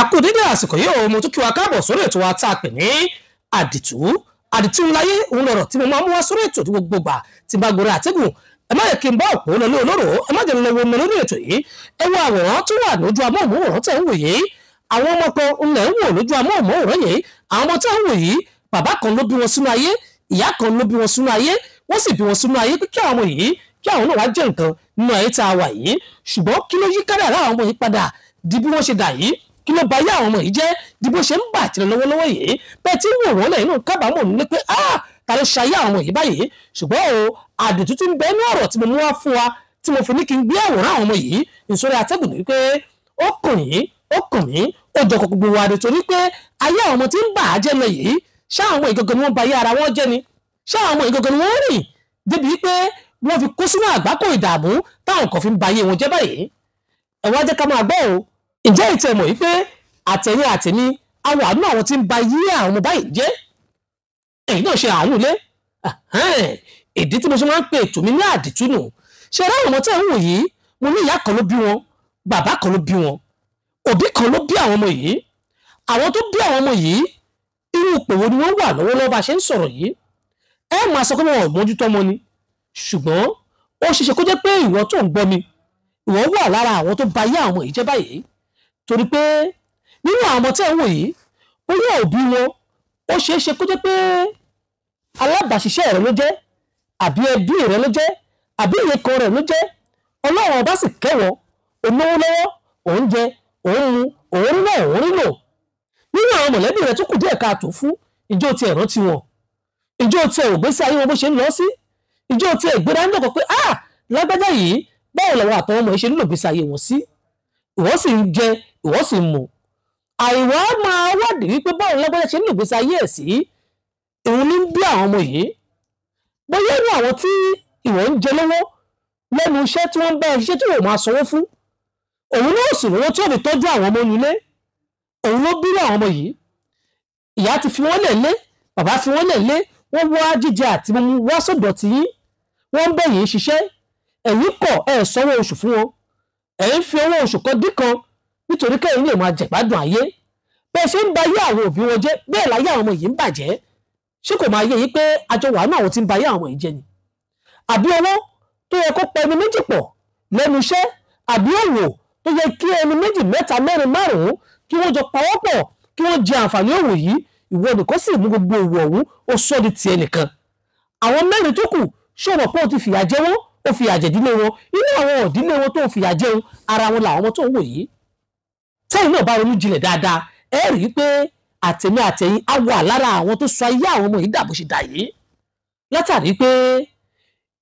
àkú dédé àsìkò yìí o mo tún kí wa káàbọ̀ sórí ètò wa tá a pè ní àdìtú ńláyé òun lọ̀rọ̀ tí mo máa mú wá sórí ètò tí gbogbo gbà tí bá gorí àtẹ́gùn ẹ má yẹ kí n bá òpó lọlé olóró ẹ má jẹ́ lọ́wọ́ mi lórí ètò yìí ẹ wo àwòrán tó wà lójú amóhùnmáwòrán tẹ̀ ń wò yìí àwọn ọmọ kan ńlẹ̀ ń wò lójú amóhùnmáwòrán yìí àwọn ọmọ tẹ̀ ń wò yìí bàbá kan ló bí wọn sínú ayé ìyá kan ló bí wọn sínú ayé wọ́n sì bí wọn sínú ayé pé kí àwọn ọmọ yìí kí àwọn náà wá jẹ́ nǹkan nínú ayé tá a wà yìí ṣùgbọ́n kí ló yí kádàrá àwọn ọmọ yìí padà di bí wọ́n ṣe dà yìí kí ló bá yá àwọn ọmọ yìí jẹ́ di bó ṣe ń bàjẹ́ lọ́wọ́lọ́wọ́ yìí bẹ́ẹ̀ tí ń wò wọ́n lẹ́yìn náà kábàámọ̀ nílé pé ta ló ṣayé àwọn ọmọ yìí báyìí ṣùgbọ́n o àdìtú tí ń bẹ ní ọ̀rọ̀ tí mo mú wá fún wa tí mo fi ní kí n gbé àwòrán àwọn ọmọ yìí ìsọ̀rí atẹ́gùn ní pé ó kàn mí ó jọkọ̀ gbogbo wa nítorí pé ayé àwọn ọmọ tí ń bà á jẹ́ lọ yìí ṣá àwọn ìgangan ni wọ́n ba ayé ara wọn jẹ́ ni ṣá àwọn ìgangan ni wọ́n rìn débi pé wọ́n fi kó sínú àgbákò ìdààmú táwọn kan fi ń ba ayé wọn jẹ́ báyìí ẹ wá jẹ́ ká máa gbọ́ o ǹjẹ́ ìtẹ̀ mọ̀ wípé àtẹ̀yìn àtẹ̀mí àwọn àánú àwọn tí ń ba yí àwọn ọmọ báyìí jẹ́ ẹ̀yin náà ṣe àánú lé ìdí tí mo ṣe máa ń pè ètò mi ní àdìtú nù ṣe ráwọn ọmọ tẹ́ ń wò yìí mo ní ìyá kan ló bí wọn bàbá kan ló bí wọn òbí kan ló bí àwọn ọmọ yìí àwọn tó bí àwọn ọmọ yìí irú ipò wo ni wọ́n wà lọ́wọ́lọ́wọ́ bá ṣe ń sọ̀rọ̀ yìí ẹ máa sọ pé wọn ò mójútó ọmọ ni ṣùgbọ́n ó ṣeéṣe kó jẹ́ pé ìwọ tó ń gbọ́ mi ìwọ wà lára àwọn tó ba yé àwọn yìí jẹ́ báyìí torí pé nínú àwọn ọmọ tẹ́ ń wò yìí bóyá òbí wọn ó ṣeé ṣe kó jẹ́ pé alábàáṣiṣẹ́ rẹ ló jẹ́ àbí ẹbí rẹ ló jẹ́ àbí ìyẹ́kan rẹ ló jẹ́ ọlọ́run ọba sì kẹ́wọ́ olówó lọ́wọ́ òun jẹ òun mu òun rí náà òun rí lò nínú àwọn mọ̀lẹ́bí rẹ tó kù díẹ̀ káàtó fún ìjọ ti ẹ̀rọ ti wọn ìjọ ti ẹ̀rọ gbèsè ayé wọn bó ṣe ń lọ sí ìjọ ti ẹ̀gbéra ń dọ̀kọ̀ pé lágbájá yìí báwo làwọn àtọwọn ọmọ yìí ṣe ń lò gbèsè ayé wọn sí ìwọ sì ń jẹ ìwọ sì ń mu àìwá máa wádìí wípé báwo lágbájá ṣe ń lò gbèsè ayé ẹ̀ sí òun ní bí àwọn ọmọ yìí bóyá inú àwọn tí ìwọ ń jẹ lọ́wọ́ lẹ́nu iṣẹ́ tí wọ́n bá iṣẹ́ tí wọ́n máa sanwó fún òun náà sì lówó tí ó fi tọ́jú àwọn ọmọ nílé òun ló bírò àwọn ọmọ yìí ìyá ti fi wọ́n lẹ̀ lé bàbá fi wọ́n lẹ̀ lé wọ́n wá jíjẹ àti mímu wá sọ́dọ̀ tí yín wọ́n ń bẹ̀ yín ṣiṣẹ́ ẹ̀yin kọ̀ ẹ̀ sanwó oṣù fún wọn ẹ̀ ń fi owó oṣù kan dín kan nítorí kẹ́yìn lè máa jẹ̀gbádùn ayé bẹ́ẹ̀ ṣe ń ba ayé àwọn òbí wọn jẹ́ bẹ́ẹ̀ láyé àwọn ọmọ yìí ń bàjẹ́ ṣé kò máa yé yín pé àjọ wà náà àwọn tí ń ba ayé àwọn yìí jẹ́ ni àbí owó tó yẹ kó pa ẹni méjì pọ̀ lẹ́nu iṣẹ́ àbí òwò tó yẹ kí ẹni méjì mẹ́ta mẹ́rin márùn-ún kí wọ́n jọ pawọ́ pọ̀ kí wọ́n jẹ àǹfààní òwò yìí ìwọ nìkan sì mú gbogbo òwò ọ̀hún ó sọ di tiẹ̀ nìkan àwọn mẹ́rin tó kù ṣọ̀rọ̀ pé ó ti fìyà jẹ wọ́n ó fìyà jẹ ìdílé wọn inú àwọn ìdílé wọn tó ń fìyà jẹun ara wọn làwọn ọmọ tó ń wò yìí tẹ́yìn náà bá ronú jinlẹ̀ dáadáa ẹ rí i pé àtẹ̀mí àtẹ̀yìn á wà lára àwọn tó sọ ayé àwọn ọmọ yìí dà bó ṣe dà yìí látàrí pé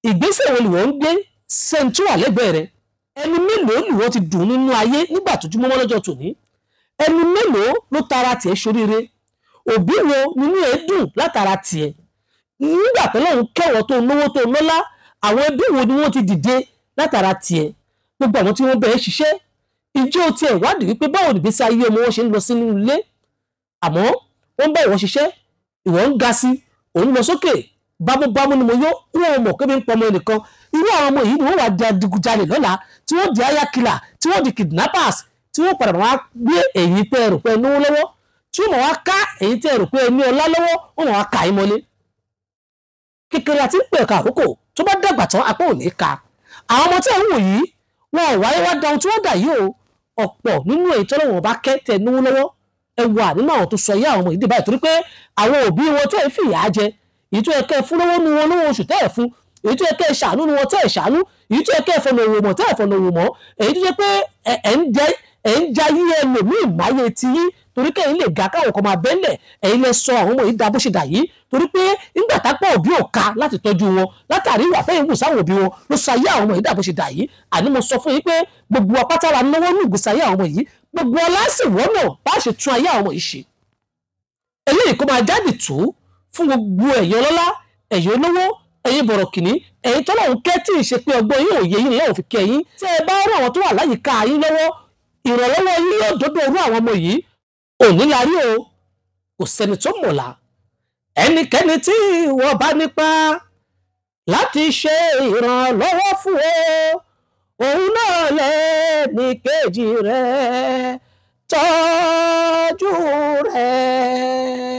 ìgbésẹ̀ wo ni wọ́n ń gbé sẹ́ńtúrà lẹ́gbẹ̀ẹ́ rẹ̀ ẹni mélòó ni wọ́n ti dùn nínú ayé nígbà tó jùmọ́ lọ́jọ́ tòní ẹni mélòó ló tara tiẹ̀ ṣoríire òbí wo nínú ẹ̀ dùn látara tiẹ̀ nígbà tó lọ́run kẹwọ́ tó lówó tó lọ́lá àwọn ẹbí wo ni wọ́n ti dìde látara tiẹ̀ gbogbo àwọn tí wọ́n bẹ̀rẹ̀ ṣiṣẹ́ ìjọ tiẹ̀ wádìí wípé báwo nìgbésí ayé ọmọ wọn ṣe ń lọ sí nínú ilé àmọ́ wọ́n bá ìwọ ṣiṣẹ́ ìwọ ń ga sí òun lọ sókè bámúbámú ni mo yó wọn mọ̀ kébí ń pọmọ ẹnìkan irú àwọn ọmọ yìí ni wọ́n wá di adigunjalè lọ́la tí wọ́n di ayakila tí wọ́n di kidnappers tí wọ́n padà wá gbé ẹ̀yin tẹ́ ẹ rò pé ẹ náwó lọ́wọ́ tí wọ́n máa wá ká ẹ̀yin tẹ́ ẹ rò pé ẹ ní ọlá lọ́wọ́ wọ́n máa wá ká yín mọ́lé kékeré àti ń pè ká àkókò tó bá dàgbà tán apá ò ní ka àwọn ọmọ tí ẹ ń wò yìí wọn ò wáyé wá da ohun tí wọ́n dà yìí o ọ̀pọ̀ nínú èyí tó lọ́wọ́ bá kẹ́ tẹ náwó lọ́wọ́ ẹ wà nínú àwọn tó sọ yé àwọn ọmọ yìí dé báyìí torí pé àwọn òbí wọn tẹ́ ẹ fìyà jẹ èyí tó yẹ kẹ́ ẹ fún lọ́wọ́ nu wọn lówó oṣù tẹ́ ẹ fún èyí tó yẹ kẹ́ ẹ ṣàánú nu wọn tẹ́ ẹ ṣàánú èyí tó yẹ kẹ́ ẹ fọ̀nà òwò mọ̀ tẹ́ ẹ fọ̀nà òwò mọ̀ èyí tó yẹ pé ẹ ń ja yíyẹ lòmíì máyé ti yín torí kẹ́yìn lè ga káwọn kan máa bẹ́ńlẹ̀ ẹ̀yin lẹ sọ àwọn ọmọ yìí da bó ṣe dà yìí torí pé nígbà tápọ̀ òbí ò ka láti tọ́jú wọn látàrí ìwà fẹ́yìn wù sáwọn òbí wọn ló sọ ayé àwọn ọmọ yìí dà bó ṣe dà yìí àní mo sọ fún yín pé gbogbo apáta wa náwó ní ìgbésí ayé àwọn ọmọ yìí gbogbo ọlásìwọ́ náà bá ṣe tún ayé àwọn ọmọ yìí ṣe eléyìí kó máa jáde tó fún gbogbo ẹ̀yin ọlọ́lá ẹ̀yin olówó ẹ̀yin bọ̀rọ̀kìnní ẹ̀yin tọ́lọ́run kẹ́ tí ì ṣe pé ọgbọ́n yín ò yé yín lọ́wọ́ fi kẹ́ yín tí ẹ bá rán àwọn tó wà láyìíká yín lọ́wọ́ ìrànlọ́wọ́ yín yóò dọ́dọ̀ orú àwọn ọmọ yìí òní la rí o kò sẹ́ni tó mọ̀lá ẹnikẹ́ni tí wọ́n bá nípa láti ṣe ìrànlọ́wọ́ fún o òun náà lẹ́ni kejì rẹ̀ tọ́ níwájú rẹ̀